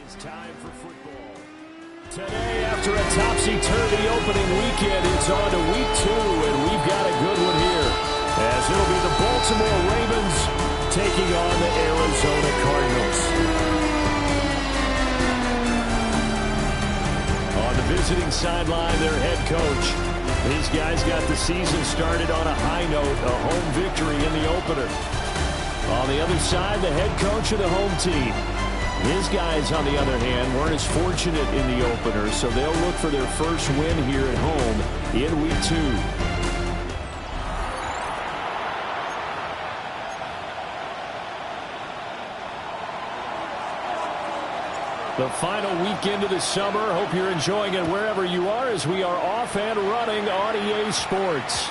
It's time for football. Today, after a topsy-turvy opening weekend, it's on to week 2, and we've got a good one here, as it'll be the Baltimore Ravens taking on the Arizona Cardinals. On the visiting sideline, their head coach. These guys got the season started on a high note, a home victory in the opener. On the other side, the head coach of the home team. His guys, on the other hand, weren't as fortunate in the opener, so they'll look for their first win here at home in week 2. The final weekend of the summer. Hope you're enjoying it wherever you are, as we are off and running on EA Sports.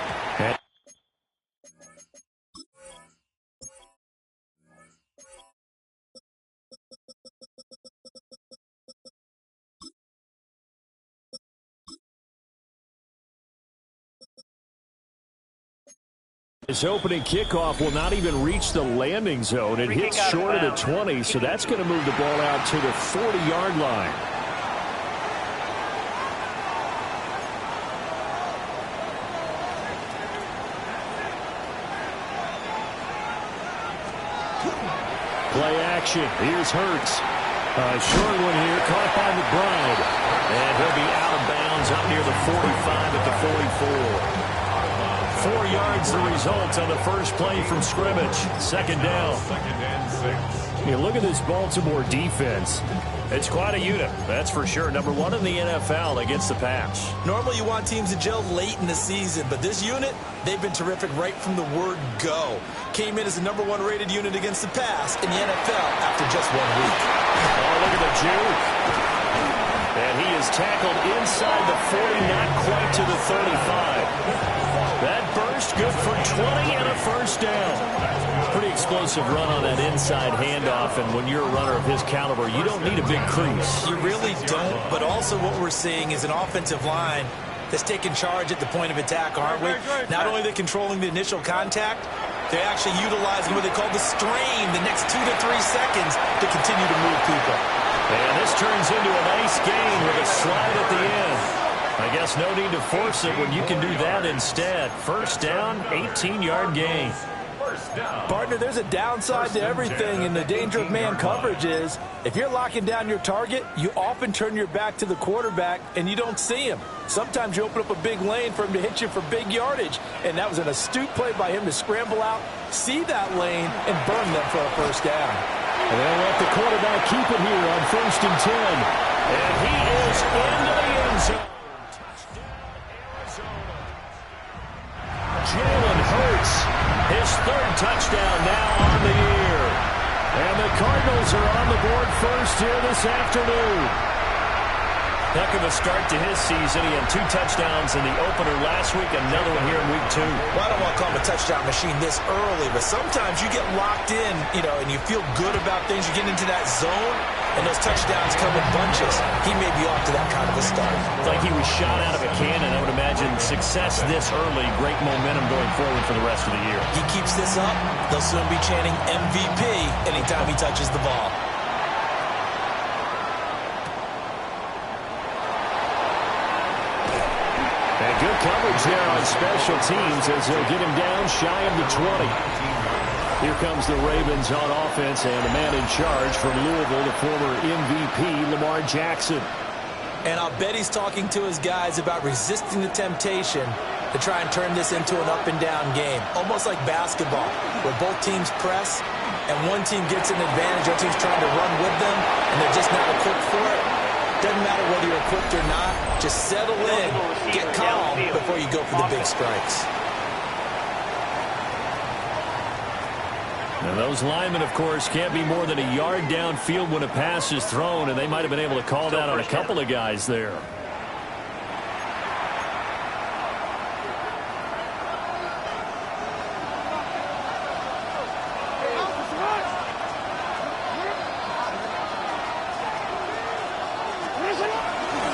This opening kickoff will not even reach the landing zone. It hits short of the 20, so that's going to move the ball out to the 40-yard line. Play action. Here's Hurts. A short one here, caught by McBride. And he'll be out of bounds up near the 45 at the 44. 4 yards the result on the first play from scrimmage. Second down. You look at this Baltimore defense. It's quite a unit, that's for sure. Number 1 in the NFL against the pass. Normally you want teams to gel late in the season, but this unit, they've been terrific right from the word go. Came in as the number 1 rated unit against the pass in the NFL after just 1 week. Oh, look at the juke. And he is tackled inside the 40, not quite to the 35. That burst, good for 20 and a first down. Pretty explosive run on that inside handoff, and when you're a runner of his caliber, you don't need a big crease. You really don't, but also what we're seeing is an offensive line that's taking charge at the point of attack, aren't we? Not only are they controlling the initial contact, they're actually utilizing what they call the strain, the next 2 to 3 seconds to continue to move people. And this turns into a nice gain with a slide at the end. I guess no need to force it when you can do that instead. First down, 18-yard gain. Partner, there's a downside to everything, and the danger of man coverage is if you're locking down your target, you often turn your back to the quarterback and you don't see him. Sometimes you open up a big lane for him to hit you for big yardage, and that was an astute play by him to scramble out, see that lane, and burn them for a first down. And they'll let the quarterback keep it here on 1st and 10. And he is into the end zone. Jalen Hurts, his 3rd touchdown now on the year. And the Cardinals are on the board first here this afternoon. Heck of a start to his season. He had 2 touchdowns in the opener last week, another one here in week 2. Well, I don't want to call him a touchdown machine this early, but sometimes you get locked in, and you feel good about things. You get into that zone, and those touchdowns come in bunches. He may be off to that kind of a start. It's like he was shot out of a cannon. I would imagine success this early, great momentum going forward for the rest of the year. He keeps this up, they'll soon be chanting MVP anytime he touches the ball. And good coverage there on special teams as they'll get him down shy of the 20. Here comes the Ravens on offense, and the man in charge from Louisville, the former MVP, Lamar Jackson. And I'll bet he's talking to his guys about resisting the temptation to try and turn this into an up-and-down game. Almost like basketball, where both teams press, and one team gets an advantage, other team's trying to run with them, and they're just not equipped for it. Doesn't matter whether you're equipped or not. Just settle in, get calm before you go for the big strikes. And those linemen, of course, can't be more than a yard downfield when a pass is thrown, and they might have been able to call that on a couple of guys there.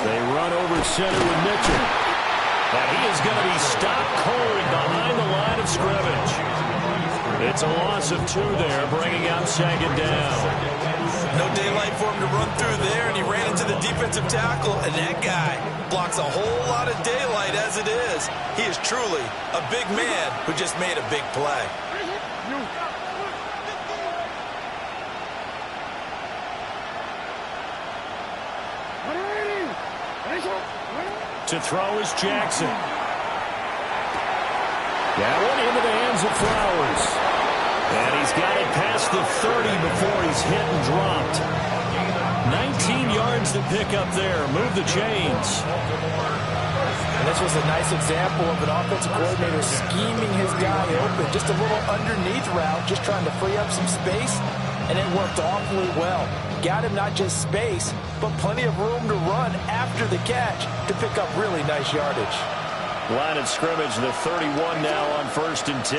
They run over center with Mitchell. And he is going to be stopped cold behind the line of scrimmage. It's a loss of 2 there, bringing up 2nd down. No daylight for him to run through there, and he ran into the defensive tackle, and that guy blocks a whole lot of daylight as it is. He is truly a big man who just made a big play. To throw is Jackson. That one into the hands of Flowers. And he's got it past the 30 before he's hit and dropped. 19 yards to pick up there. Move the chains. And this was a nice example of an offensive coordinator scheming his guy open. Just a little underneath route, just trying to free up some space. And it worked awfully well. Got him not just space, but plenty of room to run after the catch to pick up really nice yardage. Line of scrimmage, the 31 now on 1st and 10.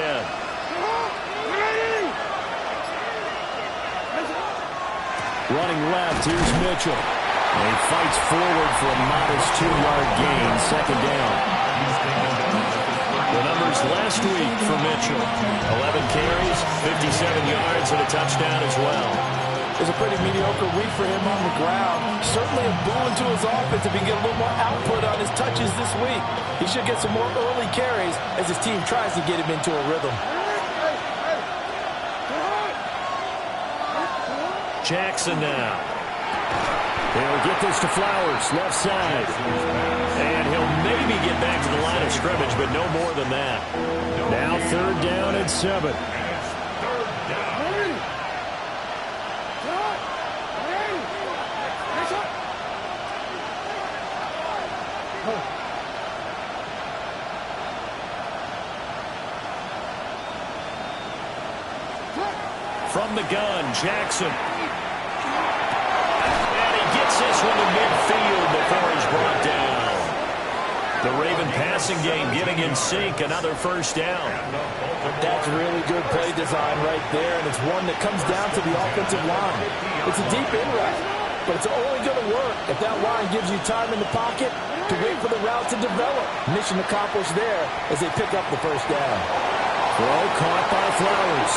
Running left, here's Mitchell. And he fights forward for a modest 2-yard gain, 2nd down. The numbers last week for Mitchell. 11 carries, 57 yards, and a touchdown as well. It was a pretty mediocre week for him on the ground. Certainly a boon to his offense if he can get a little more output on his touches this week. He should get some more early carries as his team tries to get him into a rhythm. Jackson now. He'll get this to Flowers, left side. And he'll maybe get back to the line of scrimmage, but no more than that. Now 3rd down and 7. From the gun, Jackson. And he gets this one to midfield before he's brought down. The Raven passing game getting in sync, another 1st down. That's really good play design right there, and it's one that comes down to the offensive line. It's a deep in route, but it's only going to work if that line gives you time in the pocket to wait for the route to develop. Mission accomplished there as they pick up the 1st down. Throw caught by Flowers.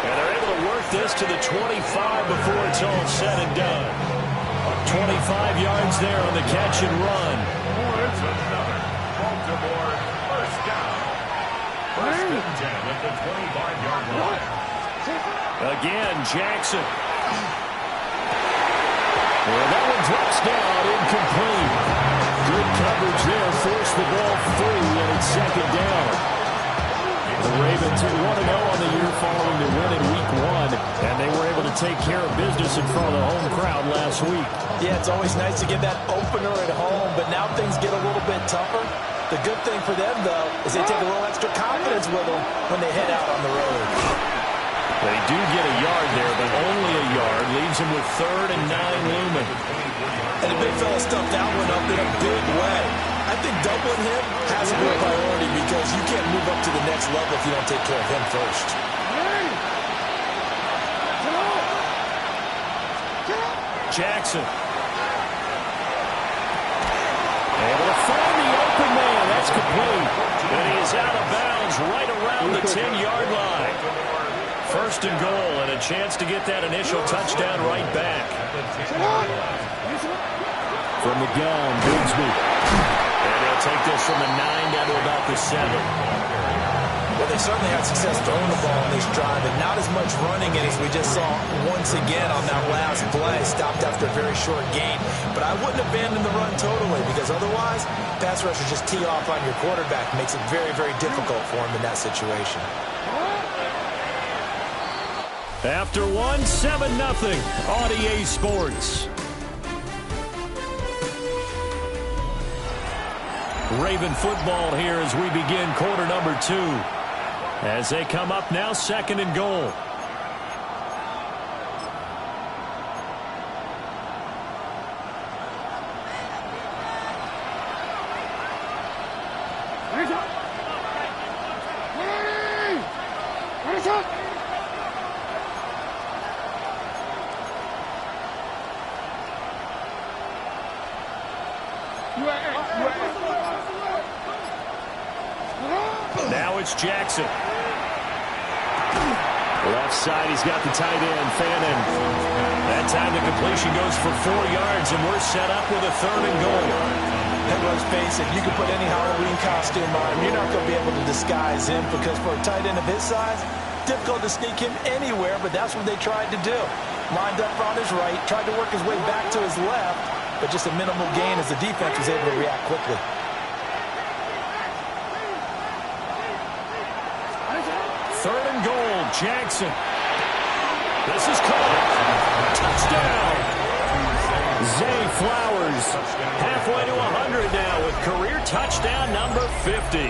And they're able to work this to the 25 before it's all said and done. 25 yards there on the catch and run. It's another Baltimore 1st down. 1st and 10 at the 25-yard line. Again, Jackson. Well, that one drops down, incomplete. Good coverage there, forced the ball free, and it's 2nd down. The Ravens are 1-0 on the year following the win in Week 1, and they were able to take care of business in front of the home crowd last week. Yeah, it's always nice to get that opener at home, but now things get a little bit tougher. The good thing for them, though, is they take a little extra confidence with them when they head out on the road. They do get a yard there, but only a yard. Leaves them with 3rd and 9 looming. And the big fella stuffed that one up in a big way. I think doubling him has to be a priority because you can't move up to the next level if you don't take care of him first. Jackson. Able to find the open man. That's complete. And he is out of bounds right around the 10-yard line. 1st and goal and a chance to get that initial touchdown right back. From the gun, Bigsby. And they'll take this from the 9 down to about the 7. Well, they certainly had success throwing the ball on this drive, and not as much running it as we just saw once again on that last play. Stopped after a very short gain. But I wouldn't abandon the run totally because otherwise, pass rushers just tee off on your quarterback. Makes it very, very difficult for him in that situation. After 7-0 on EA Sports. Raven football here as we begin quarter number 2. As they come up now, 2nd and goal. Now it's Jackson. Left side, he's got the tight end, Fannin. That time the completion goes for 4 yards, and we're set up with a 3rd and goal. And let's face it, you can put any Halloween costume on him. You're not going to be able to disguise him because for a tight end of his size, difficult to sneak him anywhere, but that's what they tried to do. Lined up on his right, tried to work his way back to his left, but just a minimal gain as the defense was able to react quickly. Third and goal, Jackson. This is caught. Touchdown. Zay Flowers halfway to 100 now with career touchdown number 50.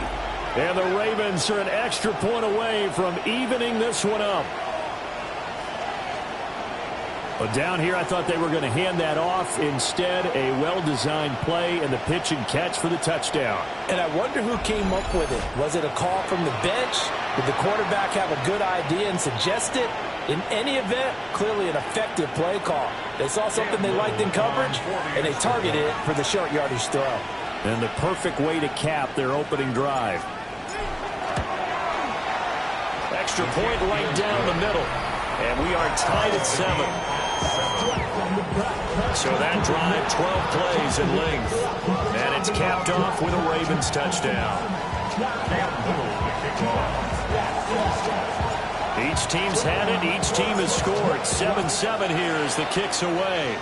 And the Ravens are an extra point away from evening this one up. But down here, I thought they were going to hand that off. Instead, a well-designed play and the pitch and catch for the touchdown. And I wonder who came up with it. Was it a call from the bench? Did the quarterback have a good idea and suggest it? In any event, clearly an effective play call. They saw something they liked in coverage, and they targeted it for the short yardage throw. And the perfect way to cap their opening drive. Extra point right down the middle. And we are tied at 7. So that drive, 12 plays in length. And it's capped off with a Ravens touchdown. Each team's had it. Each team has scored. 7-7 here as the kick's away.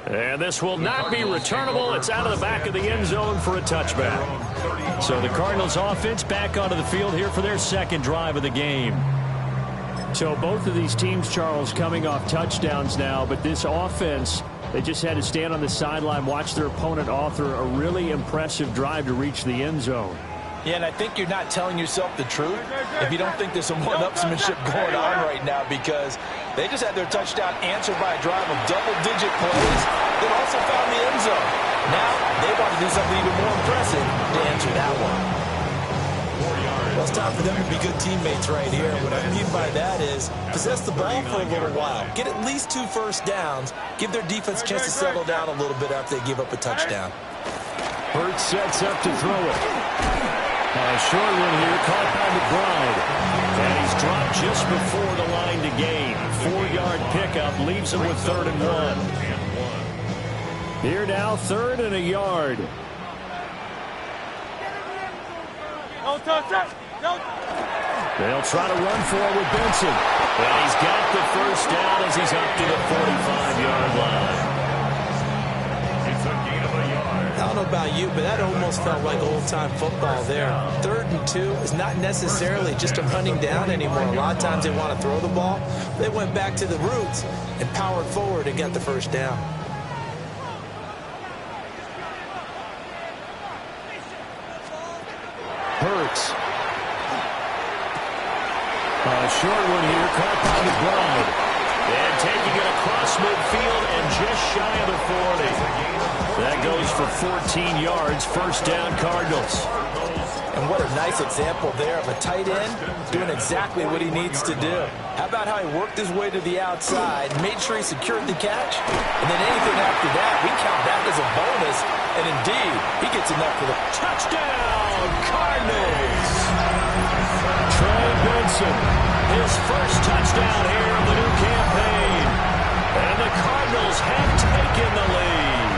And this will not be returnable. It's out of the back of the end zone for a touchback. So the Cardinals offense back onto the field here for their second drive of the game. So both of these teams, Charles, coming off touchdowns now, but this offense, they just had to stand on the sideline, watch their opponent author a really impressive drive to reach the end zone. Yeah, and I think you're not telling yourself the truth if you don't think there's some one-upsmanship going on right now, because they just had their touchdown answered by a drive of double-digit plays that also found the end zone. Now they want to do something even more impressive to answer that one. Well, it's time for them to be good teammates right here. What I mean by that is possess the ball for a little while. Get at least 2 first downs. Give their defense a chance to settle down a little bit after they give up a touchdown. Hurts sets up to throw it. A short one here, caught by McBride. And he's dropped just before the line to gain. 4-yard pickup leaves him with 3rd and 1. Here now, 3rd and a yard. They'll try to run for it with Benson. And he's got the first down as he's up to the 45-yard line. It's a gain of a yard. I don't know about you, but that almost felt like old-time football there. 3rd and 2 is not necessarily just a running down anymore. A lot of times they want to throw the ball. They went back to the roots and powered forward and got the first down. Hurts. A short one here, caught by McBride. And taking it across midfield and just shy of the 40. That goes for 14 yards, first down Cardinals. And what a nice example there of a tight end doing exactly what he needs to do. How about how he worked his way to the outside, made sure he secured the catch, and then anything after that, we count that as a bonus. And indeed, he gets enough for the touchdown, Cardinals. Trey Benson, his first touchdown here of the new campaign. And the Cardinals have taken the lead.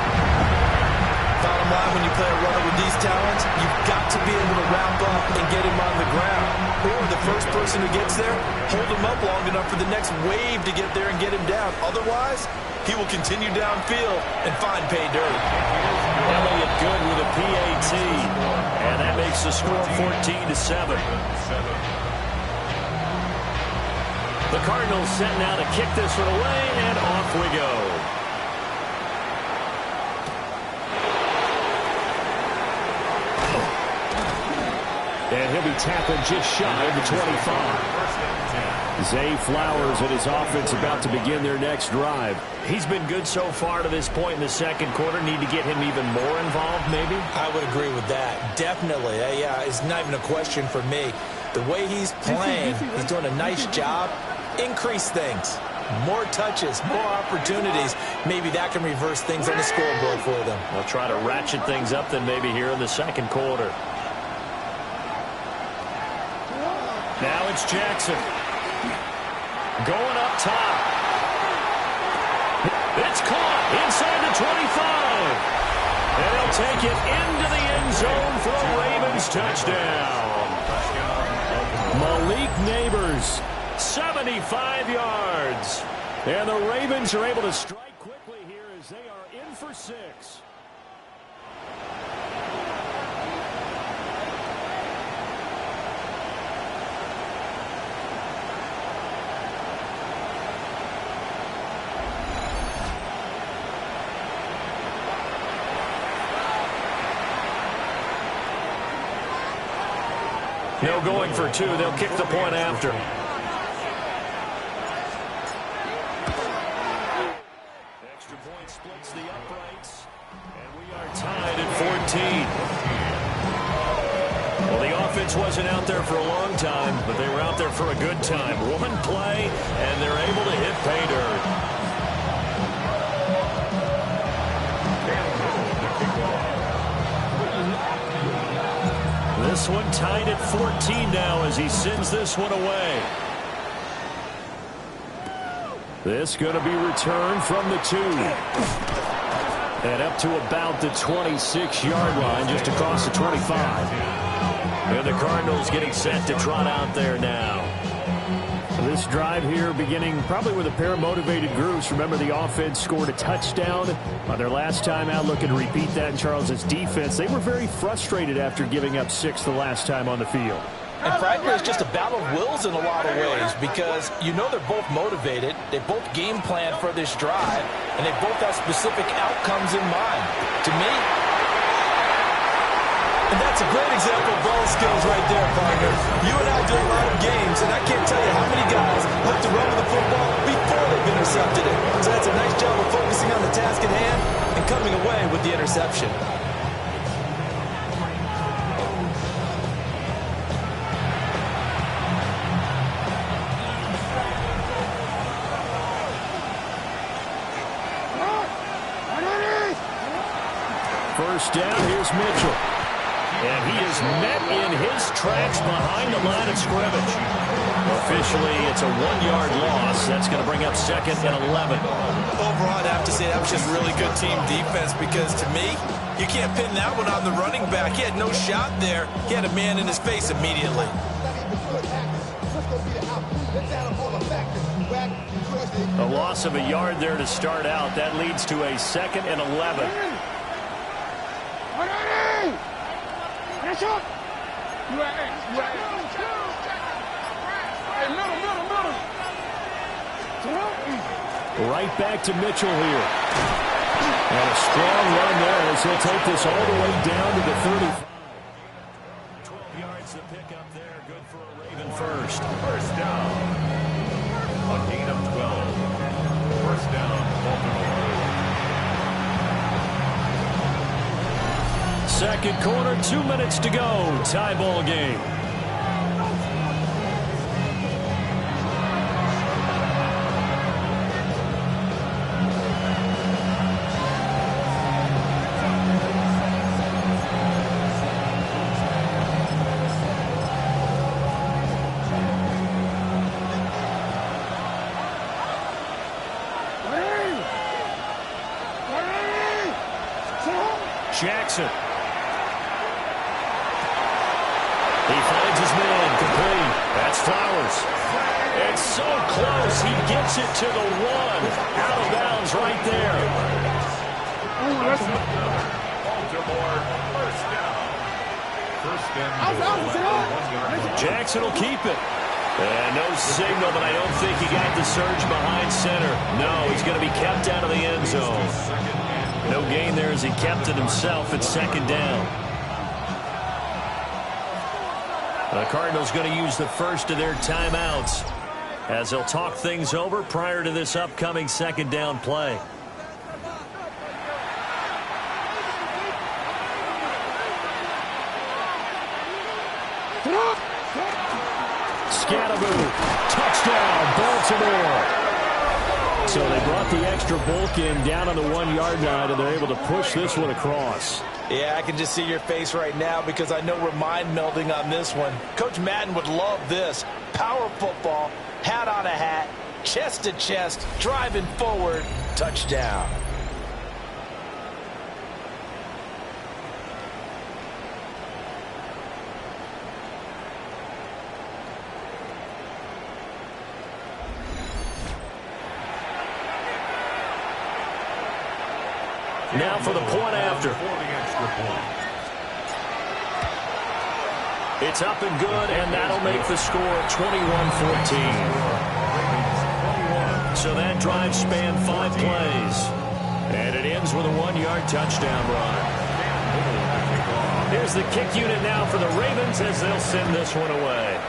Bottom line, when you play a runner with these talents, you've got to be able to wrap up and get him on the ground. Or the first person who gets there, hold him up long enough for the next wave to get there and get him down. Otherwise, he will continue downfield and find pay dirt. Elliott good with a PAT. And that makes the score 14-7. The Cardinals set now to kick this one away, and off we go. And he'll be tapping just shy of the 25. Zay Flowers and his offense about to begin their next drive. He's been good so far to this point in the second quarter. Need to get him even more involved, maybe? I would agree with that. Definitely. Yeah, it's not even a question for me. The way he's playing, he's doing a nice job. Increase things. More touches, more opportunities. Maybe that can reverse things on the scoreboard for them. They'll try to ratchet things up then maybe here in the second quarter. Now it's Jackson. Going up top. It's caught inside the 25. And he'll take it into the end zone for a Ravens touchdown. Malik Neighbors, 75 yards. And the Ravens are able to strike quickly here as they are in for 6. No going for 2. They'll kick the point after. Extra point splits the uprights. And we are tied at 14. Well, the offense wasn't out there for a long time, but they were out there for a good time. One play, and they're able to hit pay dirt. This one tied at 14 now as he sends this one away. This going to be returned from the 2. And up to about the 26-yard line, just across the 25. And the Cardinals getting set to trot out there now. This drive here beginning probably with a pair of motivated groups. Remember, the offense scored a touchdown on their last time out, looking to repeat that in Charles' defense. They were very frustrated after giving up 6 the last time on the field. And frankly, it's just a battle of wills in a lot of ways because you know they're both motivated, they both game plan for this drive, and they both have specific outcomes in mind. To me, and that's a great example of ball skills right there, partner. You and I do a lot of games, and I can't tell you how many guys look to run with the football before they've intercepted it. So that's a nice job of focusing on the task at hand and coming away with the interception. First down, here's Mitchell. And he is met in his tracks behind the line of scrimmage. Officially, it's a 1-yard loss. That's going to bring up 2nd and 11. Overall, I'd have to say that was just really good team defense because, to me, you can't pin that one on the running back. He had no shot there. He had a man in his face immediately. A loss of a yard there to start out. That leads to a 2nd and 11. Right back to Mitchell here. And a strong run there as he'll take this all the way down to the 35. 12 yards to pick up there. Good for a Raven first. First down. A gain of 12. First down, Baltimore. Second quarter, 2 minutes to go. Tie ball game. Jackson. He finds his man, complete. That's Flowers. It's so close, he gets it to the 1. Out of bounds right there. Baltimore, first down. First and goal. Jackson will keep it. And no signal, but I don't think he got the surge behind center. No, he's going to be kept out of the end zone. No gain there as he kept it himself at 2nd down. The Cardinals going to use the first of their timeouts as they'll talk things over prior to this upcoming 2nd down play. Scatterbo, touchdown, Baltimore. So they brought the extra bulk in down on the 1-yard line, and they're able to push this one across. Yeah, I can just see your face right now because I know we're mind melding on this one. Coach Madden would love this. Power football, hat on a hat, chest to chest, driving forward, touchdown. Now for the point after. It's up and good, and that'll make the score 21-14. So that drive spanned 5 plays. And it ends with a 1-yard touchdown run. Here's the kick unit now for the Ravens as they'll send this one away.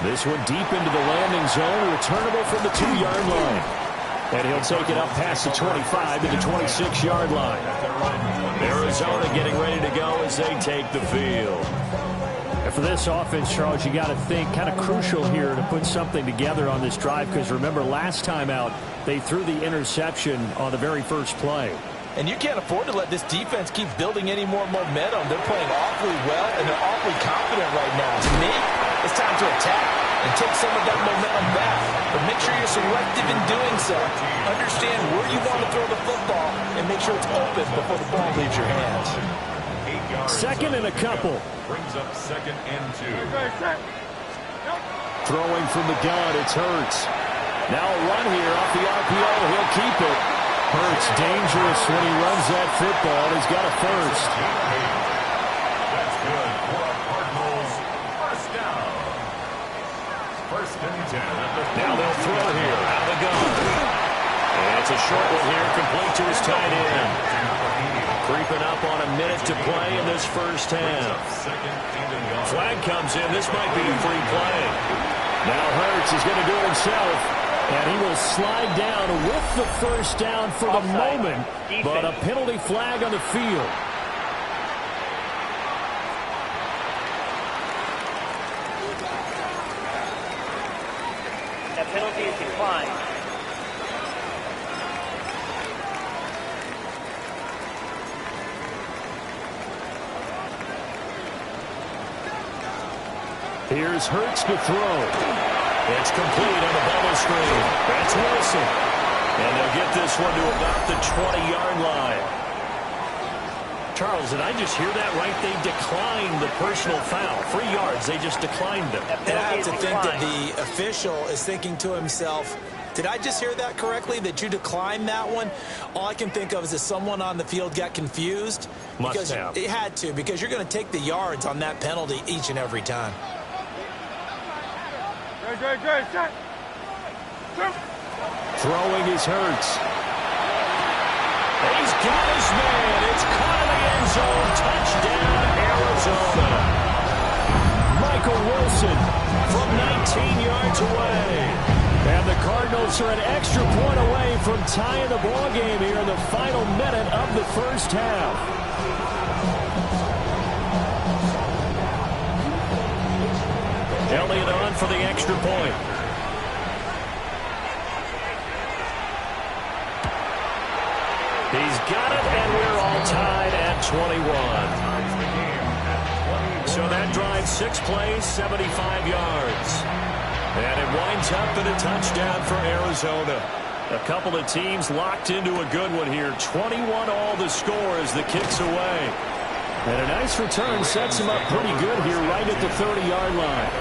This one deep into the landing zone, returnable from the 2-yard line. And he'll take it up past the 25 to the 26-yard line. Arizona getting ready to go as they take the field. And for this offense, Charles, you got to think kind of crucial here to put something together on this drive, because remember last time out they threw the interception on the very first play. And you can't afford to let this defense keep building any more momentum. They're playing awfully well, and they're awfully confident right now. To me, it's time to attack and take some of that momentum back. But make sure you're selective in doing so. Understand where you want to throw the football and make sure it's open before the ball leaves your hands. Second and a couple. Brings up 2nd and 2. Throwing from the gun, it's Hurts. Now a run here off the RPO. He'll keep it. Hurts dangerous when he runs that football. He's got a first. That's good for our Cardinals. First down. 1st and 10. Now they'll throw here out of the gun. And it's a short one here, complete to his tight end. Creeping up on a minute to play in this first half. Flag comes in. This might be a free play. Now Hurts is going to do it himself. And he will slide down with the first down for the moment. But a penalty flag on the field. That penalty is declined. Here's Hurts to throw. It's complete on the bubble screen. That's Wilson. And they'll get this one to about the 20-yard line. Charles, did I just hear that right? They declined the personal foul. 3 yards, they just declined them. And I have to think that the official is thinking to himself, did I just hear that correctly, that you declined that one? All I can think of is that someone on the field got confused. Must have. It had to, because you're going to take the yards on that penalty each and every time. Throwing his Hurts. He's got his man. It's caught in the end zone. Touchdown, Arizona. Michael Wilson from 19 yards away. And the Cardinals are an extra point away from tying the ball game here in the final minute of the first half. Elliott on for the extra point. He's got it, and we're all tied at 21. So that drives 6 plays, 75 yards. And it winds up in a touchdown for Arizona. A couple of teams locked into a good one here. 21 all the score as the kick's away. And a nice return sets him up pretty good here right at the 30-yard line.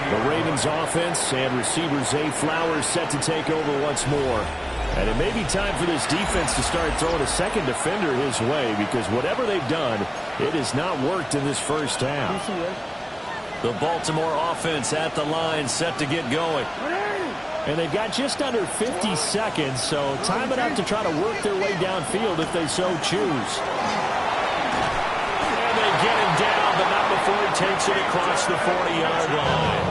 The Ravens offense and receiver Zay Flowers set to take over once more. And it may be time for this defense to start throwing a second defender his way, because whatever they've done, it has not worked in this first half. The Baltimore offense at the line set to get going. And they've got just under 50 seconds, so time enough to try to work their way downfield if they so choose. And they get him down, but not before he takes it across the 40-yard line.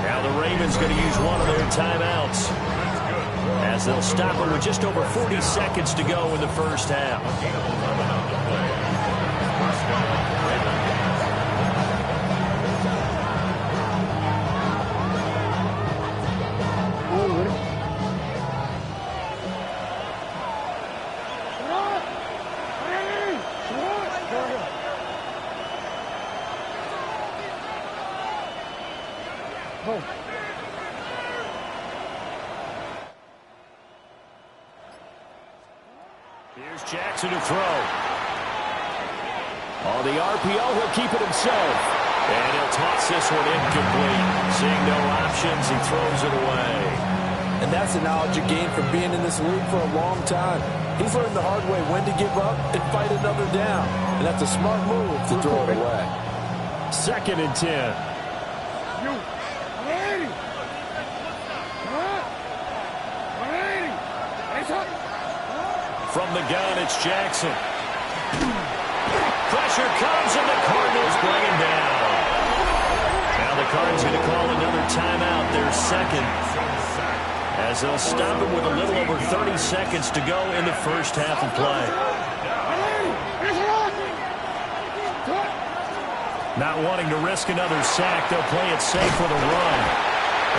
Now the Ravens going to use one of their timeouts, as they'll stop it with just over 40 seconds to go in the first half. Here's Jackson to throw. On the RPO, he'll keep it himself. And he'll toss this one incomplete. Seeing no options, he throws it away. And that's the knowledge you gain from being in this league for a long time. He's learned the hard way when to give up and fight another down. And that's a smart move to throw it away. 2nd and 10. From the gun, it's Jackson. Pressure comes, and the Cardinals bring him down. Now the Cardinals going to call another timeout, their 2nd, as they'll stop him with a little over 30 seconds to go in the first half of play. Not wanting to risk another sack, they'll play it safe with a run.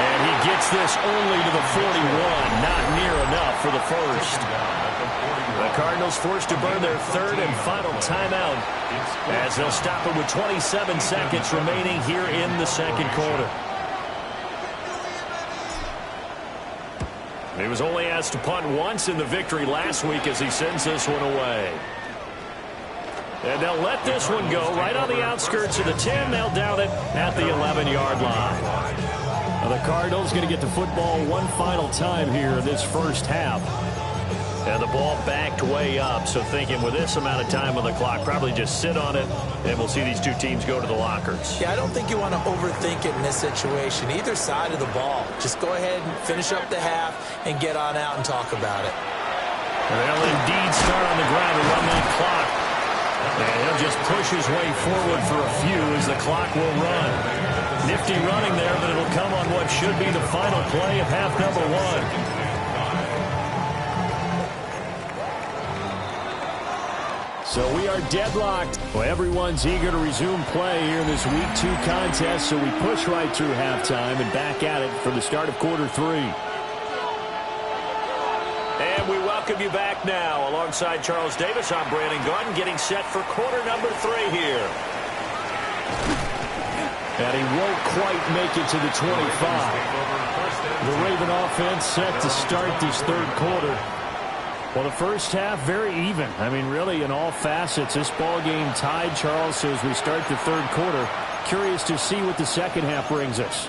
And he gets this only to the 41, not near enough for the first. The Cardinals forced to burn their 3rd and final timeout as they'll stop it with 27 seconds remaining here in the 2nd quarter. He was only asked to punt once in the victory last week as he sends this one away. And they'll let this one go right on the outskirts of the 10. They'll down it at the 11-yard line. Now the Cardinals going to get the football one final time here in this first half. And the ball backed way up, so thinking with this amount of time on the clock, probably just sit on it, and we'll see these two teams go to the lockers. Yeah, I don't think you want to overthink it in this situation. Either side of the ball. Just go ahead and finish up the half and get on out and talk about it. And they'll indeed start on the ground to run that clock. And he'll just push his way forward for a few as the clock will run. Nifty running there, but it'll come on what should be the final play of half number 1. So we are deadlocked. Well, everyone's eager to resume play here in this Week 2 contest, so we push right through halftime and back at it for the start of quarter 3. And we welcome you back now. Alongside Charles Davis, I'm Brandon Gaudin, getting set for quarter number 3 here. And he won't quite make it to the 25. The Raven offense set to start this 3rd quarter. Well, the first half, very even. I mean, really, in all facets, this ball game tied, Charles. So as we start the 3rd quarter, curious to see what the 2nd half brings us.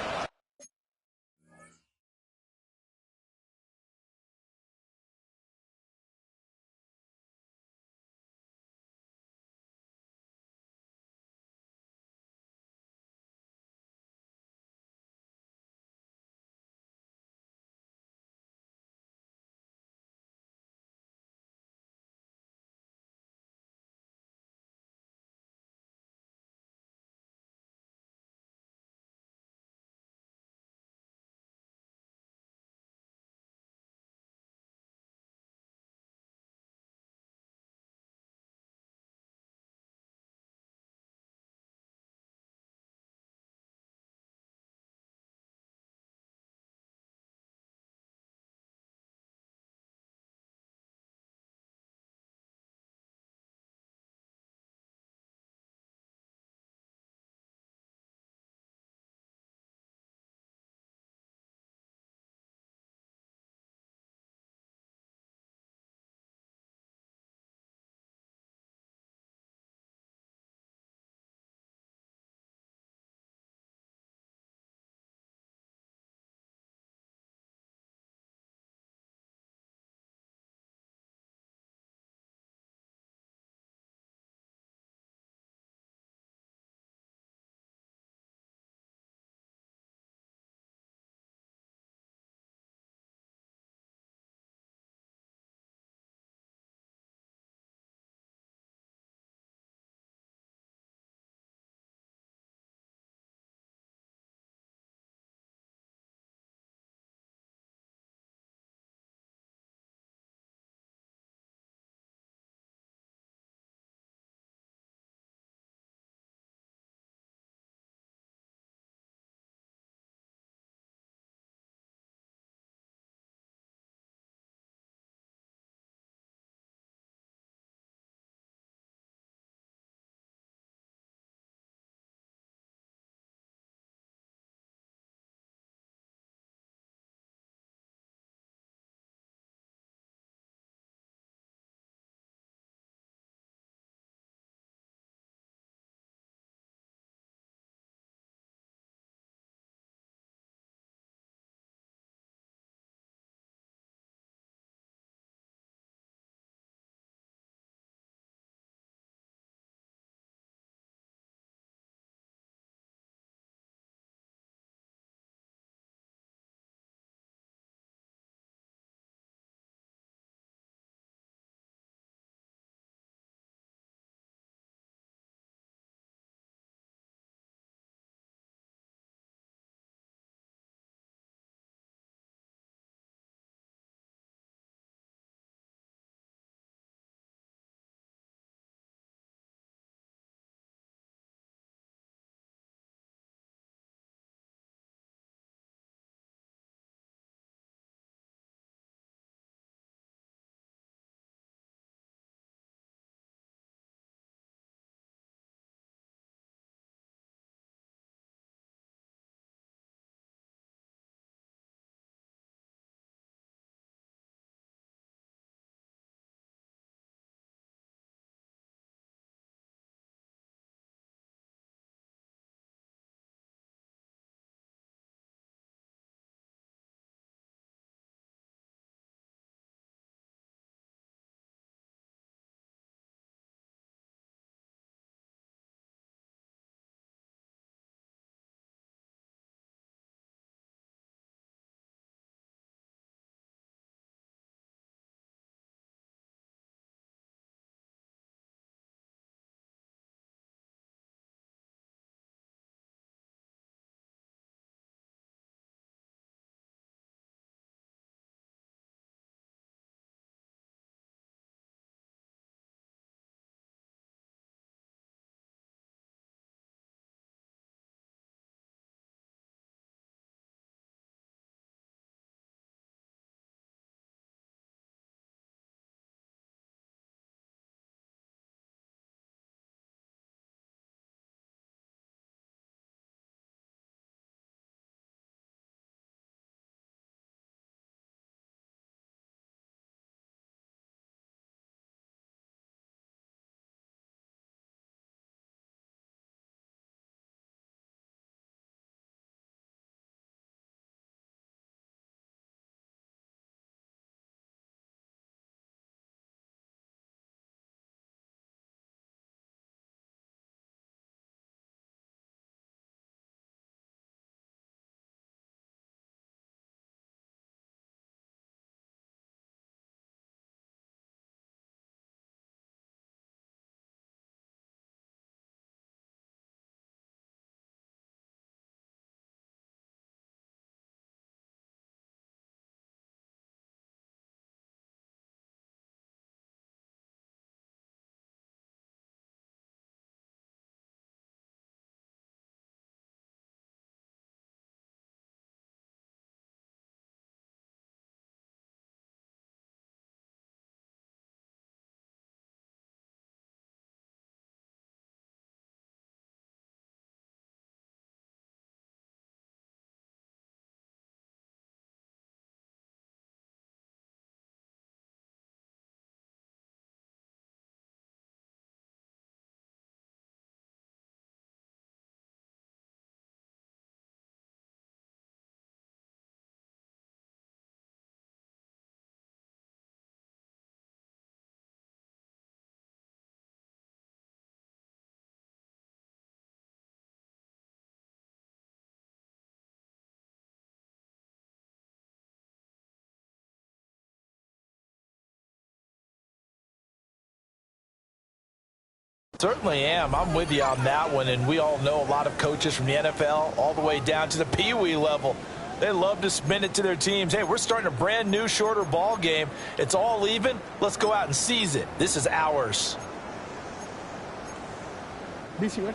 Certainly am. I'm with you on that one, and we all know a lot of coaches from the NFL all the way down to the Pee-wee level. They love to spin it to their teams. Hey, we're starting a brand new, shorter ball game. It's all even. Let's go out and seize it. This is ours.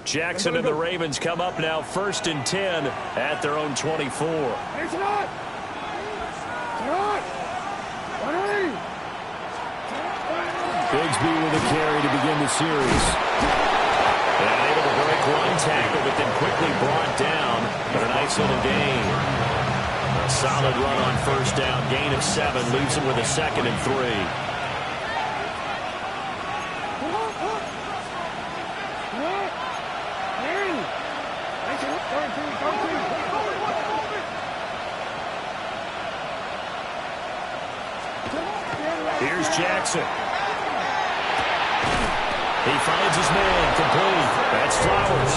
Jackson and the Ravens come up now 1st and 10 at their own 24. Bigsby with a carry to begin the series. And able to break one tackle, but then quickly brought down. But a nice little gain. A solid run on 1st down. Gain of 7. Leaves him with a 2nd and 3. Here's Jackson. He finds his man, complete. That's Flowers.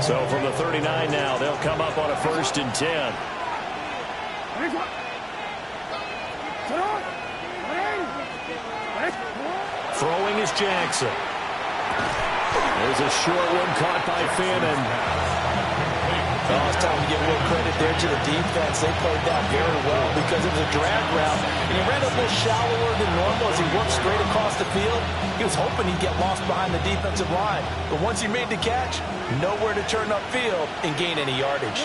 So from the 39 now, they'll come up on a 1st and 10. Throwing is Jackson. There's a short one caught by Fannin. Oh, it's time to give a little credit there to the defense. They played that very well because it was a drag route. And he ran a little shallower than normal as he worked straight across the field. He was hoping he'd get lost behind the defensive line. But once he made the catch, nowhere to turn upfield and gain any yardage.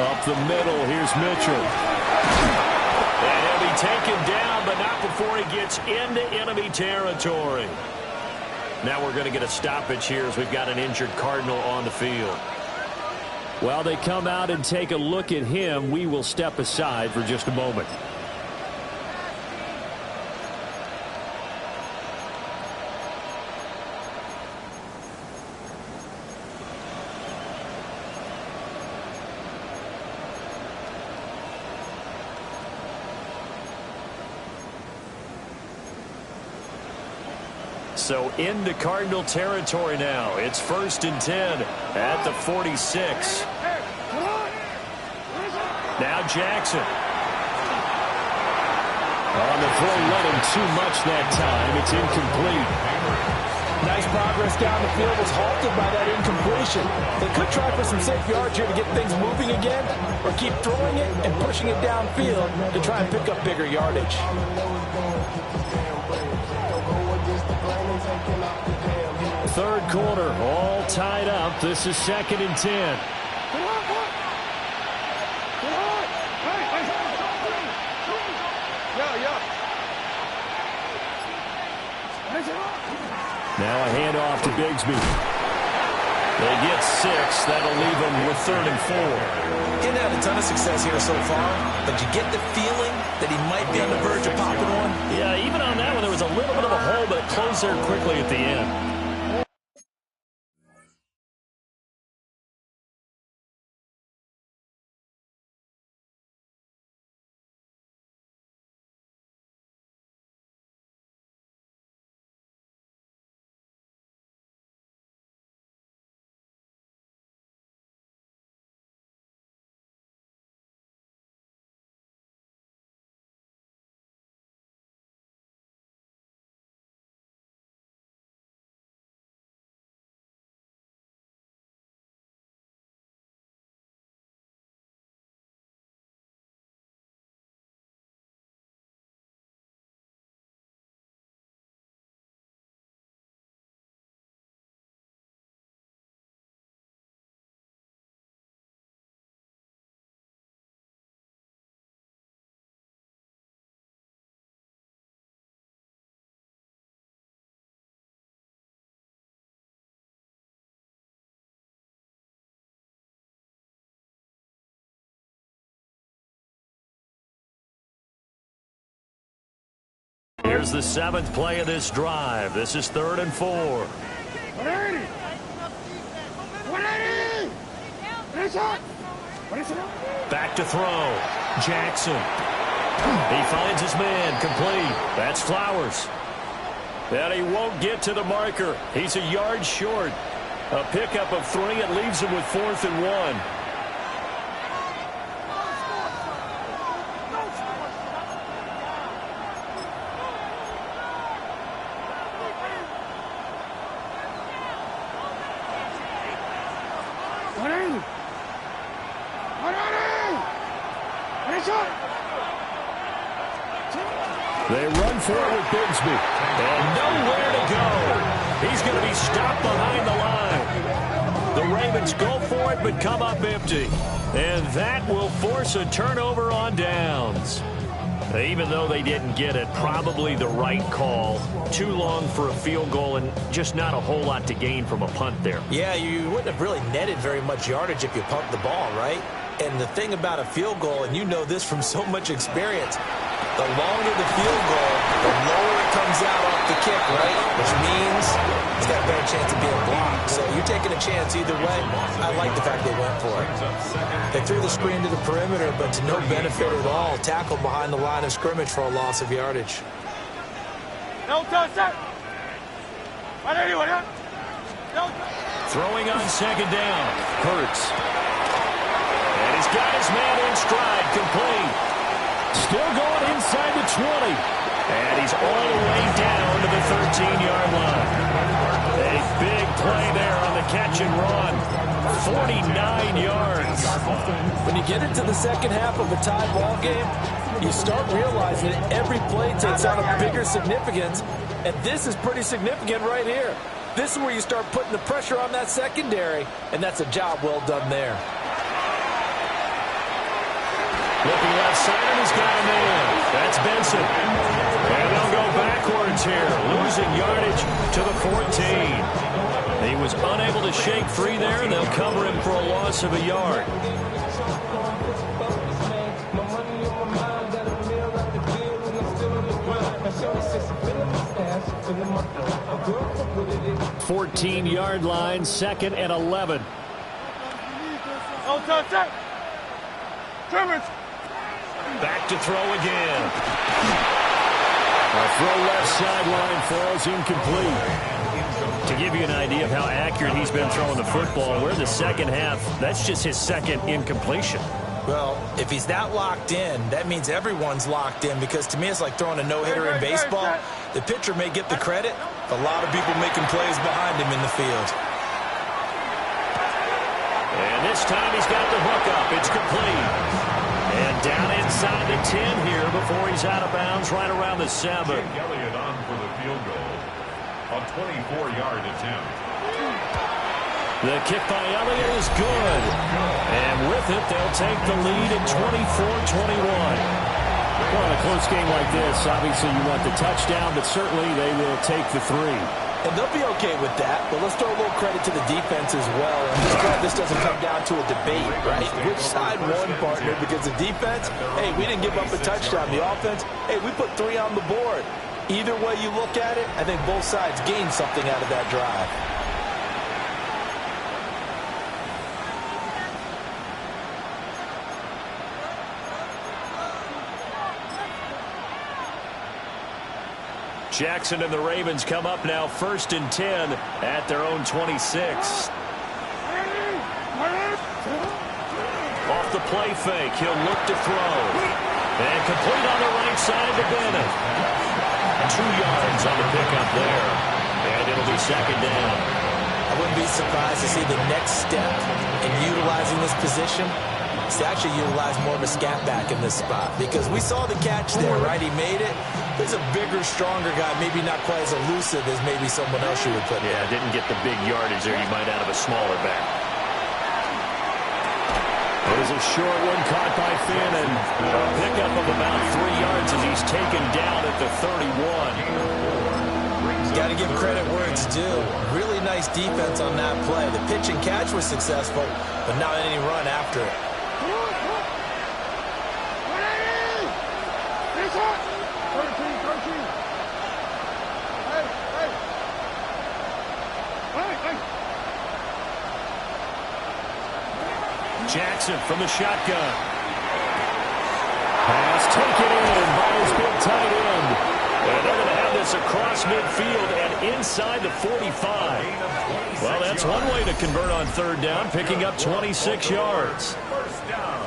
Up the middle, here's Mitchell. And he'll be taken down, but not before he gets into enemy territory. Now we're going to get a stoppage here as we've got an injured Cardinal on the field. While they come out and take a look at him, we will step aside for just a moment. So into Cardinal territory now. It's 1st and 10 at the 46. Now Jackson. On the throw, running too much that time. It's incomplete. Nice progress down the field was halted by that incompletion. They could try for some safe yards here to get things moving again, or keep throwing it and pushing it downfield to try and pick up bigger yardage. 3rd quarter, all tied up. This is 2nd and 10. Now a handoff to Bigsby. They get 6. That'll leave them with 3rd and 4. He hasn't had a ton of success here so far, but you get the feeling that he might be on the verge of popping one. Yeah, even on that one, there was a little bit of a hole, but it closed there quickly at the end. Here's the 7th play of this drive. This is 3rd and 4. Back to throw. Jackson. He finds his man, complete. That's Flowers. And he won't get to the marker. He's a yard short. A pickup of 3. It leaves him with 4th and 1. They run for it with Bigsby. And nowhere to go. He's going to be stopped behind the line. The Ravens go for it but come up empty. And that will force a turnover on downs. Even though they didn't get it, probably the right call. Too long for a field goal and just not a whole lot to gain from a punt there. Yeah, you wouldn't have really netted very much yardage if you pumped the ball, right? And the thing about a field goal, and you know this from so much experience, the longer the field goal, the lower it comes out off the kick, right? Which means it's got a better chance of being blocked. So you're taking a chance either way. I like the fact they went for it. They threw the screen to the perimeter, but to no benefit at all. Tackled behind the line of scrimmage for a loss of yardage. Throwing on 2nd down. Hurts. And he's got his man in stride, complete. Still going inside the 20. And he's all the way down to the 13-yard line. A big play there on the catch and run. 49 yards. When you get into the second half of a tie ball game, you start realizing that every play takes on a bigger significance. And this is pretty significant right here. This is where you start putting the pressure on that secondary. And that's a job well done there. Looking left side, and he's got a man. That's Benson. And they'll go backwards here, losing yardage to the 14. He was unable to shake free there, and they'll cover him for a loss of a yard. Fourteen-yard line, 2nd and 11. Back to throw again. A throw left sideline falls incomplete. To give you an idea of how accurate he's been throwing the football, we're in the second half. That's just his 2nd incompletion. Well, if he's that locked in, that means everyone's locked in, because to me it's like throwing a no-hitter in baseball. The pitcher may get the credit, a lot of people making plays behind him in the field. And this time he's got the hook up. It's complete. And down inside the 10 here before he's out of bounds right around the 7. Elliott on for the field goal. A 24-yard attempt. The kick by Elliott is good. And with it, they'll take the lead at 24-21. Well, in a close game like this, obviously you want the touchdown, but certainly they will take the 3. And they'll be okay with that, but let's throw a little credit to the defense as well. I'm just glad this doesn't come down to a debate, right? Which side won, partner? Because the defense, hey, we didn't give up a touchdown. The offense, hey, we put 3 on the board. Either way you look at it, I think both sides gained something out of that drive. Jackson and the Ravens come up now 1st and 10 at their own 26. Off the play fake, he'll look to throw. And complete on the right side to Bennett. 2 yards on the pickup there. And it'll be 2nd down. I wouldn't be surprised to see the next step in utilizing this position is to actually utilize more of a scat back in this spot. Because we saw the catch there, right? He made it. There's a bigger, stronger guy, maybe not quite as elusive as maybe someone else you would put there. Yeah, didn't get the big yardage there you might out of a smaller back. It was a short one caught by Finn, and a pickup of about 3 yards as he's taken down at the 31. Got to give credit where it's due. Really nice defense on that play. The pitch and catch was successful, but not any run after it. Jackson from the shotgun. Pass taken in by his big tight end. And they're going to have this across midfield and inside the 45. Well, that's one way to convert on third down, picking up 26 yards. First down.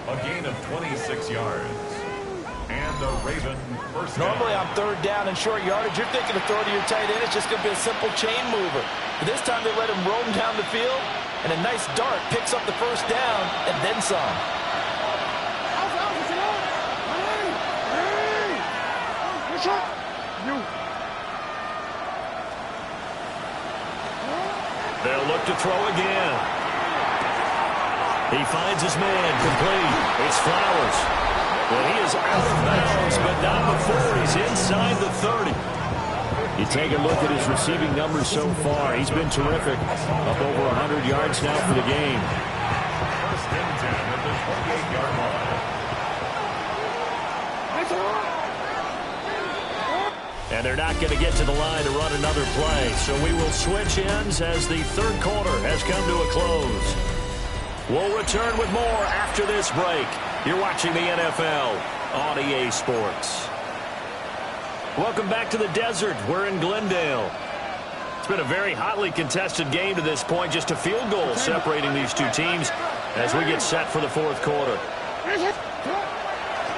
A gain of 26 yards. And the Raven first down. Normally on third down and short yardage, you're thinking of throw to your tight end. It's just going to be a simple chain mover. But this time they let him roam down the field, and a nice dart picks up the first down and then some. They'll look to throw again. He finds his man complete. It's Flowers. Well, he is out of bounds, but not before he's inside the 30. You take a look at his receiving numbers so far. He's been terrific. Up over 100 yards now for the game. First and 10 at the 28-yard line. And they're not going to get to the line to run another play. So we will switch ends as the third quarter has come to a close. We'll return with more after this break. You're watching the NFL on EA Sports. Welcome back to the desert. We're in Glendale. It's been a very hotly contested game to this point. Just a field goal separating these two teams as we get set for the fourth quarter.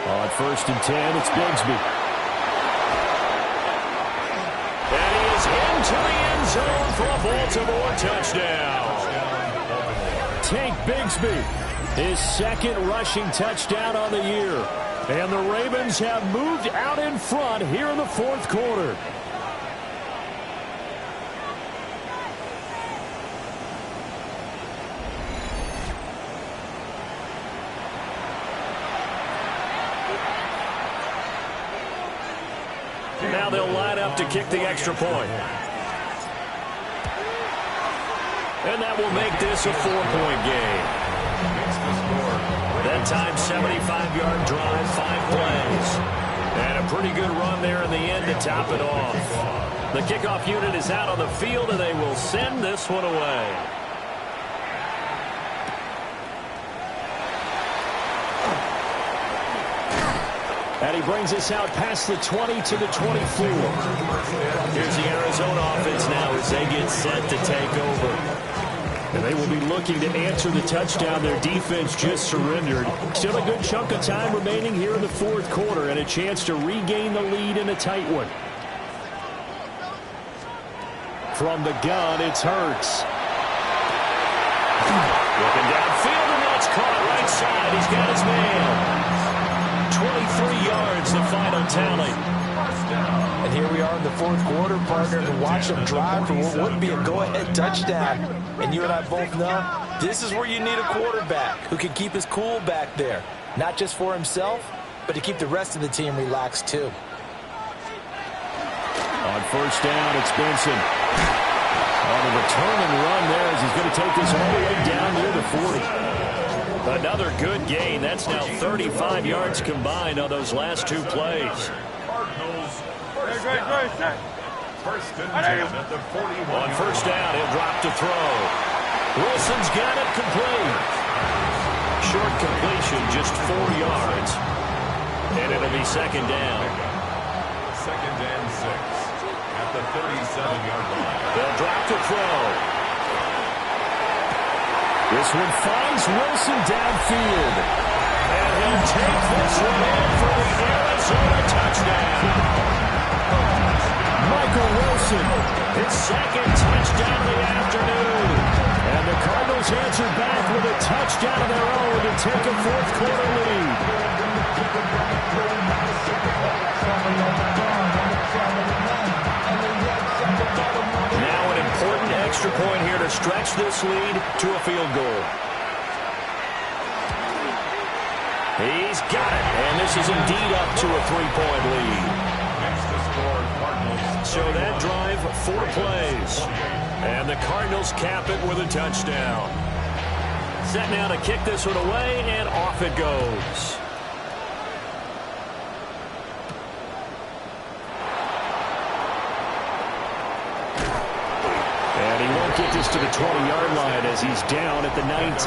On first and 10, it's Bigsby. And he is into the end zone for a Baltimore touchdown. Tank Bigsby, his second rushing touchdown on the year. And the Ravens have moved out in front here in the fourth quarter. Now they'll line up to kick the extra point. And that will make this a 4-point game. That time, 75-yard drive, 5 plays. And a pretty good run there in the end to top it off. The kickoff unit is out on the field, and they will send this one away. And he brings us out past the 20 to the 24. Here's the Arizona offense now as they get set to take over. And they will be looking to answer the touchdown their defense just surrendered. Still a good chunk of time remaining here in the fourth quarter and a chance to regain the lead in a tight one. From the gun, it's Hurts. Looking downfield, and that's caught right side. He's got his man. 23 yards, the final tally. And here we are in the fourth quarter, partner, to watch them drive for what would be a go-ahead touchdown. And you and I both know this is where you need a quarterback who can keep his cool back there. Not just for himself, but to keep the rest of the team relaxed too. On first down, it's Benson. On the return and run there as he's going to take this all the way down near the 40. Another good gain. That's now 35 yards combined on those last two plays. Cardinals first and 10 at the 41. On first down, he'll drop to throw. Wilson's got it complete. Short completion, just 4 yards. And it'll be second down. Second and 6 at the 37-yard line. They'll drop to throw. This one finds Wilson downfield. And he'll take this one in for the Arizona touchdown. Michael Wilson, his second touchdown of the afternoon. And the Cardinals answer back with a touchdown of their own to take a fourth quarter lead. Now an important extra point here to stretch this lead to a field goal. He's got it, and this is indeed up to a 3-point lead. Next to score, Cardinals. So that drive, 4 plays. And the Cardinals cap it with a touchdown. Set now to kick this one away, and off it goes. And he won't get to this to the 20-yard line as he's down at the 19.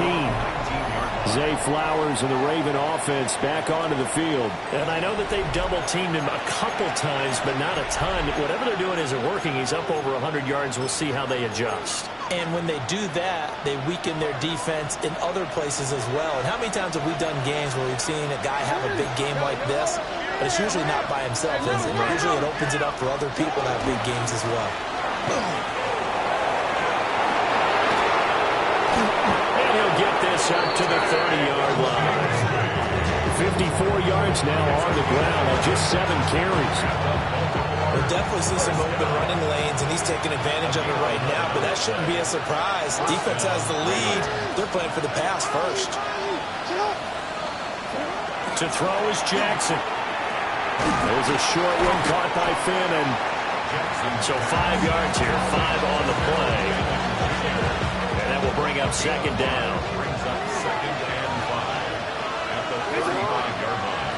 Zay Flowers and the Raven offense back onto the field. And I know that they've double-teamed him a couple times, but not a ton. Whatever they're doing isn't working. He's up over 100 yards. We'll see how they adjust. And when they do that, they weaken their defense in other places as well. And how many times have we done games where we've seen a guy have a big game like this, but it's usually not by himself, is it? Usually it opens it up for other people to have big games as well. Get this up to the 30-yard line. 54 yards now on the ground on just 7 carries. We'll definitely see some open running lanes, and he's taking advantage of it right now, but that shouldn't be a surprise. Defense has the lead. They're playing for the pass first. To throw is Jackson. There's a short one caught by Fannin. So 5 yards here, 5 on the play. And that will bring up second down. Brings up second and 5 at the 35-yard line.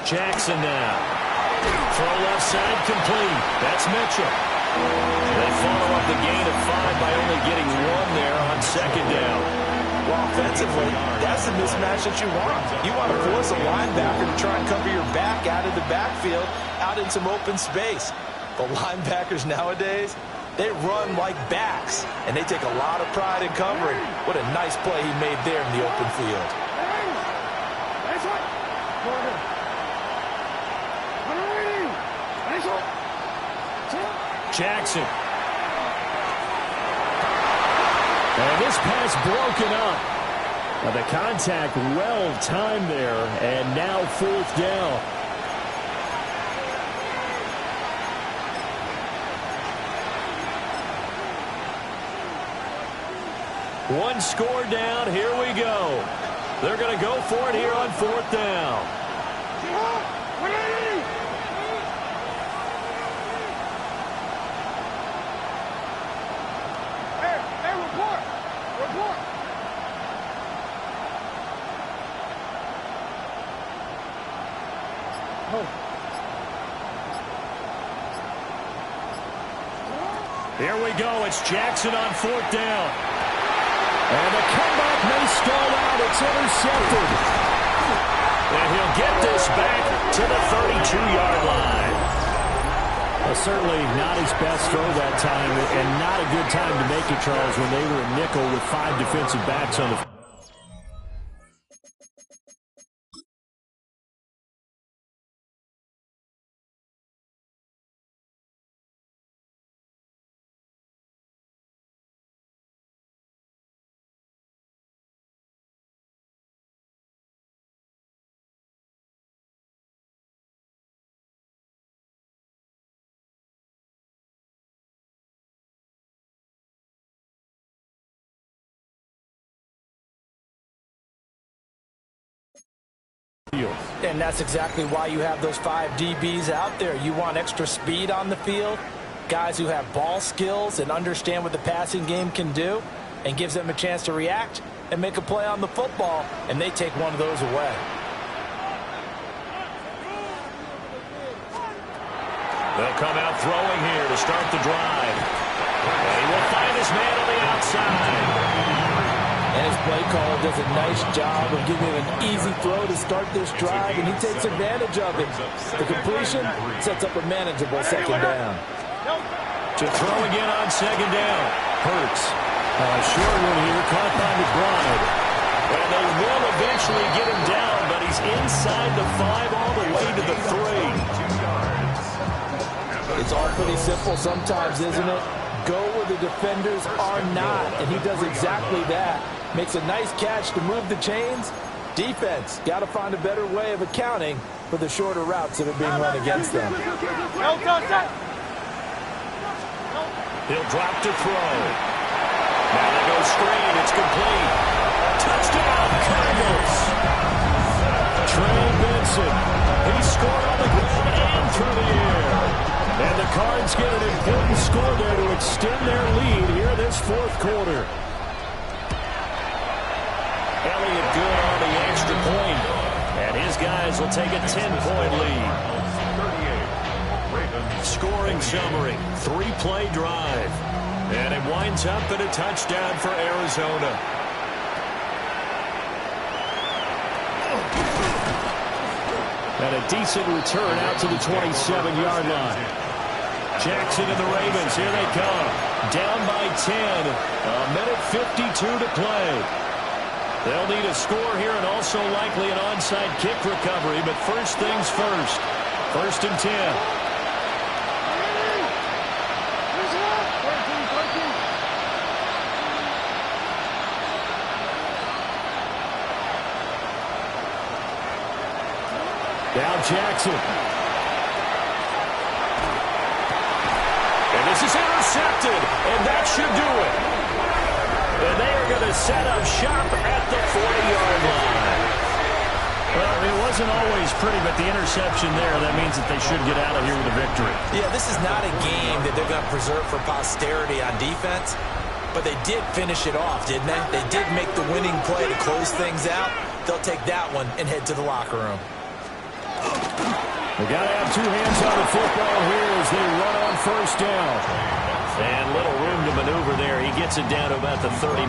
Jackson now. Throw left side complete. That's Mitchell. They follow up the gain of 5 by only getting 1 there on second down. Well, offensively, that's the mismatch that you want. You want to force a linebacker to try and cover your back out of the backfield, out in some open space. But linebackers nowadays, they run like backs, and they take a lot of pride in covering. What a nice play he made there in the open field. Jackson. And this pass broken up. Now the contact well timed there, and now 4th down. One score down. Here we go. They're going to go for it here on 4th down. Here we go. It's Jackson on 4th down. And the comeback may stall out. It's intercepted. And he'll get this back to the 32-yard line. Well, certainly not his best throw that time, and not a good time to make it, Charles, when they were in nickel with 5 defensive backs on the field. And that's exactly why you have those 5 DBs out there. You want extra speed on the field, guys who have ball skills and understand what the passing game can do, and gives them a chance to react and make a play on the football, and they take one of those away. They'll come out throwing here to start the drive. And he will find his man on the outside. And his play caller does a nice job of giving him an easy throw to start this drive, and he takes advantage of it. The completion sets up a manageable second down. To throw again on second down. Hurts. Short one here, caught by McBride. And they will eventually get him down, but he's inside the 5 all the way to the 3. It's all pretty simple sometimes, isn't it? Go where the defenders are not, and he does exactly that. Makes a nice catch to move the chains. Defense got to find a better way of accounting for the shorter routes that are being run against them. He'll drop to throw. Now they go screen. It's complete. Touchdown, Cardinals. Trey Benson. He scored on the ground and through the air. And the Cards get an important score there to extend their lead here this 4th quarter. guys will take a 10-point lead. Scoring summary, 3-play drive. And it winds up in a touchdown for Arizona. And a decent return out to the 27-yard line. Jackson and the Ravens, here they come. Down by 10. A minute 52 to play. They'll need a score here and also likely an onside kick recovery. But first things first. 1st and 10. Now Jackson. And this is intercepted, and that should do it. And they are going to set up shop at the 40-yard line. Well, it wasn't always pretty, but the interception there, that means that they should get out of here with a victory. Yeah, this is not a game that they're going to preserve for posterity on defense, but they did finish it off, didn't they? They did make the winning play to close things out. They'll take that one and head to the locker room. They got to have two hands on the football here as they run on 1st down. And little room to maneuver there. He gets it down to about the 39.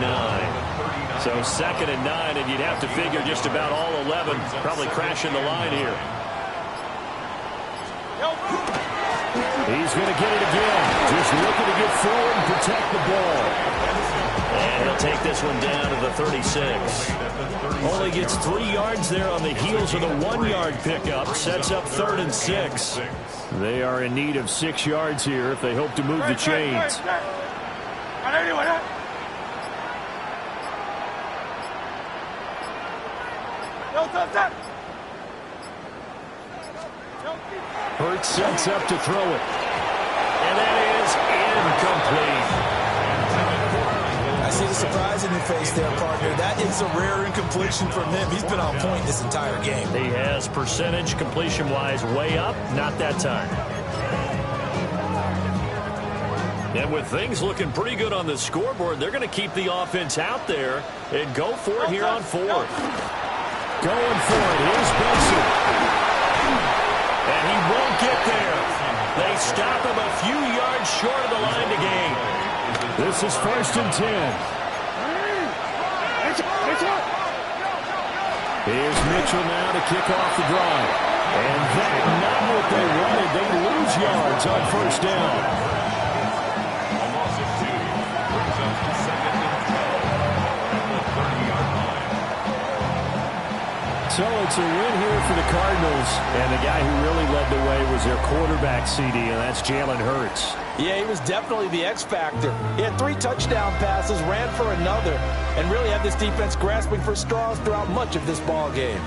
So 2nd and 9, and you'd have to figure just about all 11 probably crashing the line here. He's going to get it again. Just looking to get forward and protect the ball. And he'll take this one down to the 36. Only gets 3 yards there on the heels of the 1-yard pickup. Sets up 3rd and 6. They are in need of 6 yards here if they hope to move the chains. Hurts sets up to throw it. And that is incomplete. I see the surprise in your face there, partner. That is a rare incompletion from him. He's been on point this entire game. He has percentage completion-wise way up. Not that time. And with things looking pretty good on the scoreboard, they're going to keep the offense out there and go for it here on 4th. Going for it. Here's Benson. And he won't get there. They stop him a few yards short of the line to gain. This is 1st and 10. Here's Mitchell now to kick off the drive. And that's not what they wanted. They lose yards on 1st down. So it's a win here for the Cardinals. And the guy who really led the way was their quarterback, CD, and that's Jalen Hurts. Yeah, he was definitely the X factor. He had 3 touchdown passes, ran for another, and really had this defense grasping for straws throughout much of this ball game.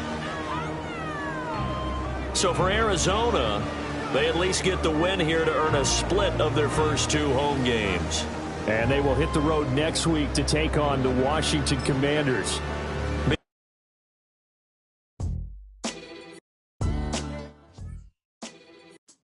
So for Arizona, they at least get the win here to earn a split of their first 2 home games. And they will hit the road next week to take on the Washington Commanders.